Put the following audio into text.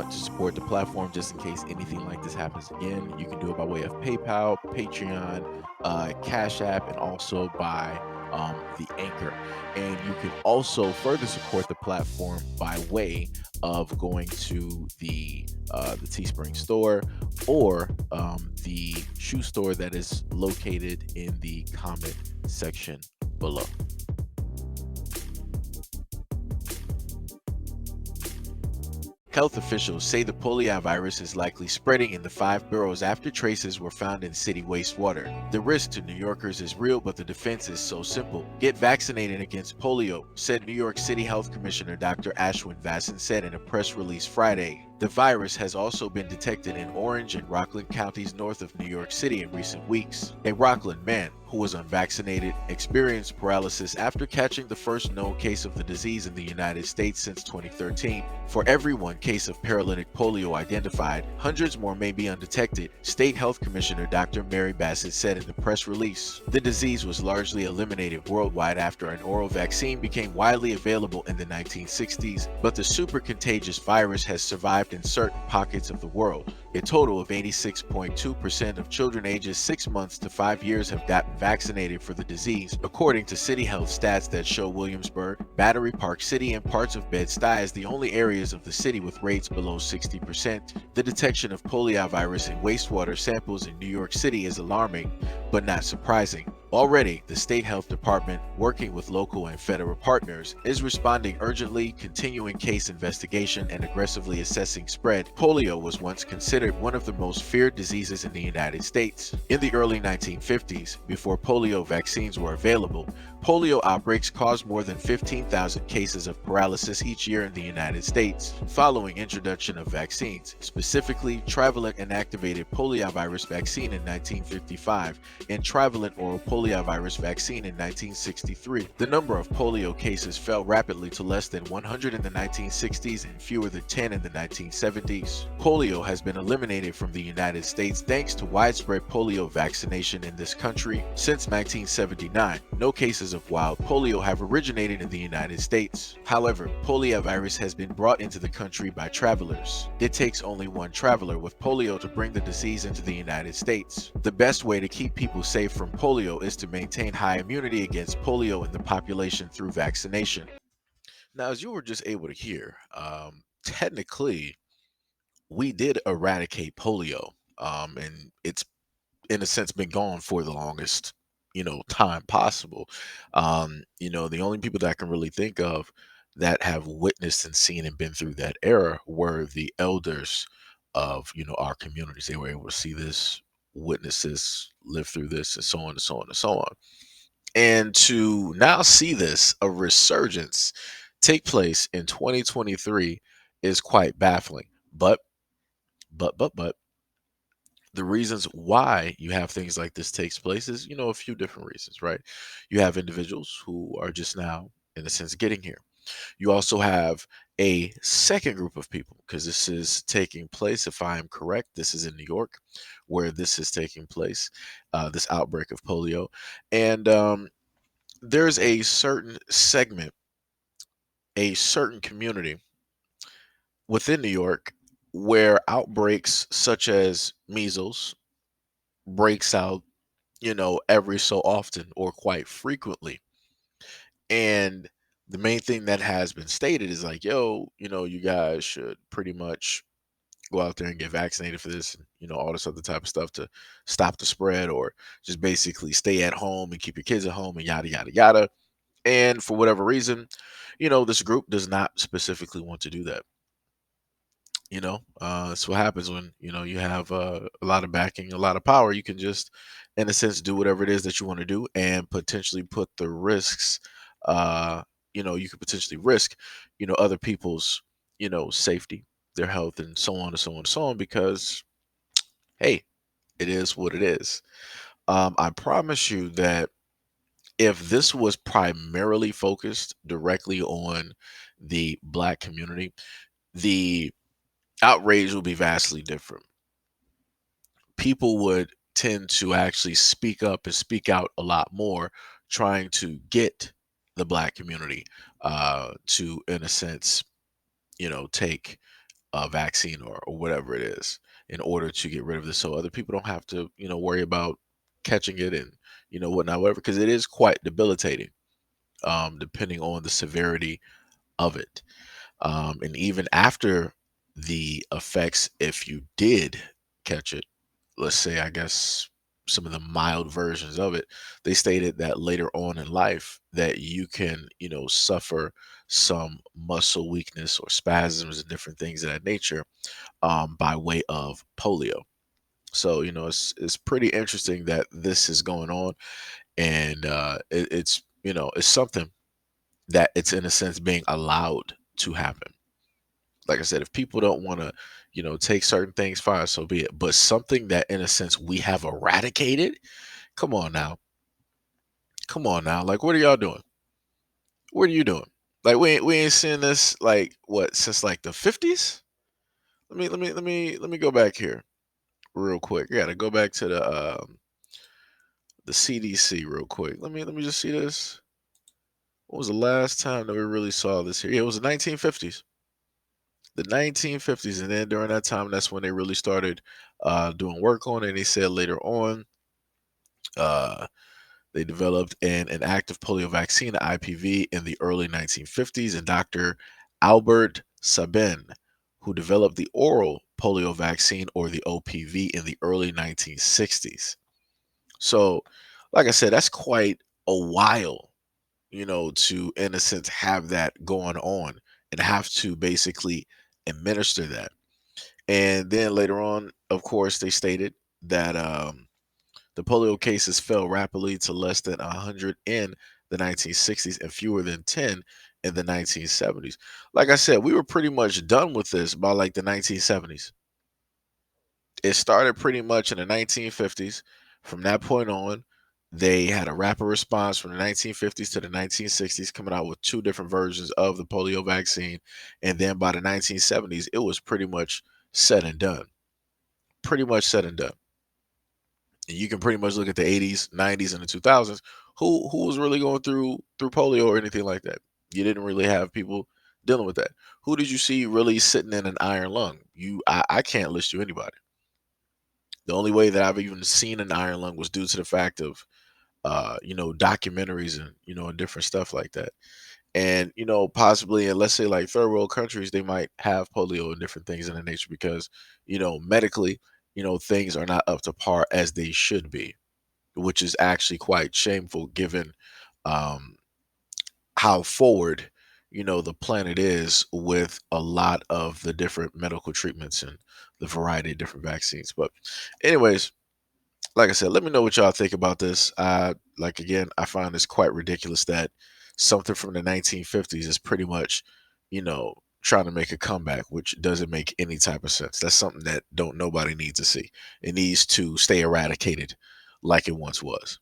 to support the platform just in case anything like this happens again, you can do it by way of PayPal, Patreon, Cash App, and also by the Anchor. And you can also further support the platform by way of going to the Teespring store or the shoe store that is located in the comment section below. Health officials say the polio virus is likely spreading in the 5 boroughs after traces were found in city wastewater. The risk to New Yorkers is real, but the defense is so simple. Get vaccinated against polio, said New York City Health Commissioner Dr. Ashwin Vasan said in a press release Friday. The virus has also been detected in Orange and Rockland counties north of New York City in recent weeks. A Rockland man, who was unvaccinated, experienced paralysis after catching the first known case of the disease in the United States since 2013. For every one case of paralytic polio identified, hundreds more may be undetected, State Health Commissioner Dr. Mary Bassett said in the press release. The disease was largely eliminated worldwide after an oral vaccine became widely available in the 1960s, but the super contagious virus has survived in certain pockets of the world. A total of 86.2% of children ages 6 months to 5 years have gotten vaccinated for the disease, according to City Health stats that show Williamsburg, Battery Park City, and parts of Bed-Stuy as the only areas of the city with rates below 60%. The detection of poliovirus in wastewater samples in New York City is alarming, but not surprising. Already, the State Health Department, working with local and federal partners, is responding urgently, continuing case investigation, and aggressively assessing spread. Polio was once considered one of the most feared diseases in the United States. In the early 1950s, before polio vaccines were available, polio outbreaks caused more than 15,000 cases of paralysis each year in the United States. Following introduction of vaccines, specifically trivalent inactivated poliovirus vaccine in 1955 and trivalent oral poliovirus vaccine in 1963, the number of polio cases fell rapidly to less than 100 in the 1960s and fewer than 10 in the 1970s. Polio has been eliminated from the United States thanks to widespread polio vaccination in this country since 1979. No cases of wild polio have originated in the United States. However, poliovirus has been brought into the country by travelers. It takes only one traveler with polio to bring the disease into the United States. The best way to keep people safe from polio is to maintain high immunity against polio in the population through vaccination. Now, as you were just able to hear, technically, we did eradicate polio, and it's in a sense been gone for the longest time possible. The only people that I can really think of that have witnessed and seen and been through that era were the elders of our communities. They were able to see this, witness this, live through this, and so on and so on and so on. And to now see this, a resurgence, take place in 2023 is quite baffling. But the reasons why you have things like this takes place is, a few different reasons, right? You have individuals who are just now, in a sense, getting here. You also have a second group of people, because this is taking place, if I am correct, this is in New York, where this is taking place, this outbreak of polio. And there's a certain segment, a certain community within New York where outbreaks such as measles breaks out, every so often or quite frequently. And the main thing that has been stated is like, yo, you guys should pretty much go out there and get vaccinated for this, and, all this other type of stuff to stop the spread, or just basically stay at home and keep your kids at home and yada, yada, yada. And for whatever reason, this group does not specifically want to do that. That's what happens when you have a lot of backing, a lot of power. You can just, in a sense, do whatever it is that you want to do, and potentially put the risks. You could potentially risk, other people's, safety, their health, and so on and so on and so on. Because hey, it is what it is. I promise you that if this was primarily focused directly on the Black community, the outrage will be vastly different. People would tend to actually speak up and speak out a lot more, trying to get the Black community to, in a sense, take vaccine or whatever it is in order to get rid of this, so other people don't have to, worry about catching it and whatnot, whatever, because it is quite debilitating, depending on the severity of it. And even after the effects, if you did catch it, let's say, I guess, some of the mild versions of it, they stated that later on in life that you can, suffer some muscle weakness or spasms and different things of that nature, by way of polio. So, it's pretty interesting that this is going on, and it's, it's something that it's in a sense being allowed to happen. Like I said, if people don't want to, take certain things, fine, so be it. But something that, in a sense, we have eradicated. Come on now, come on now. Like, what are y'all doing? What are you doing? Like, we ain't seen this like what since like the 50s. Let me go back here real quick. I gotta go back to the CDC real quick. Let me just see this. What was the last time that we really saw this here? Yeah, it was the 1950s. The 1950s, and then during that time, that's when they really started doing work on it. And they said later on, uh, they developed an active polio vaccine, IPV, in the early 1950s, and Dr. Albert Sabin, who developed the oral polio vaccine, or the OPV, in the early 1960s. So, like I said, that's quite a while, to, in a sense, have that going on and have to basically administer that. And then later on, of course, they stated that the polio cases fell rapidly to less than 100 in the 1960s and fewer than 10 in the 1970s. Like I said, we were pretty much done with this by like the 1970s. It started pretty much in the 1950s. From that point on, they had a rapid response from the 1950s to the 1960s, coming out with two different versions of the polio vaccine. And then by the 1970s, it was pretty much said and done. Pretty much said and done. And you can pretty much look at the 80s, 90s, and the 2000s. Who was really going through polio or anything like that? You didn't really have people dealing with that. Who did you see really sitting in an iron lung? I can't list you anybody. The only way that I've even seen an iron lung was due to the fact of documentaries and and different stuff like that. And possibly in, let's say, like third world countries, they might have polio and different things in the nature because medically, things are not up to par as they should be, which is actually quite shameful given um how forward the planet is with a lot of the different medical treatments and the variety of different vaccines. But anyways, like I said, let me know what y'all think about this. Like, again, I find this quite ridiculous that something from the 1950s is pretty much, trying to make a comeback, which doesn't make any type of sense. That's something that don't nobody needs to see. It needs to stay eradicated like it once was.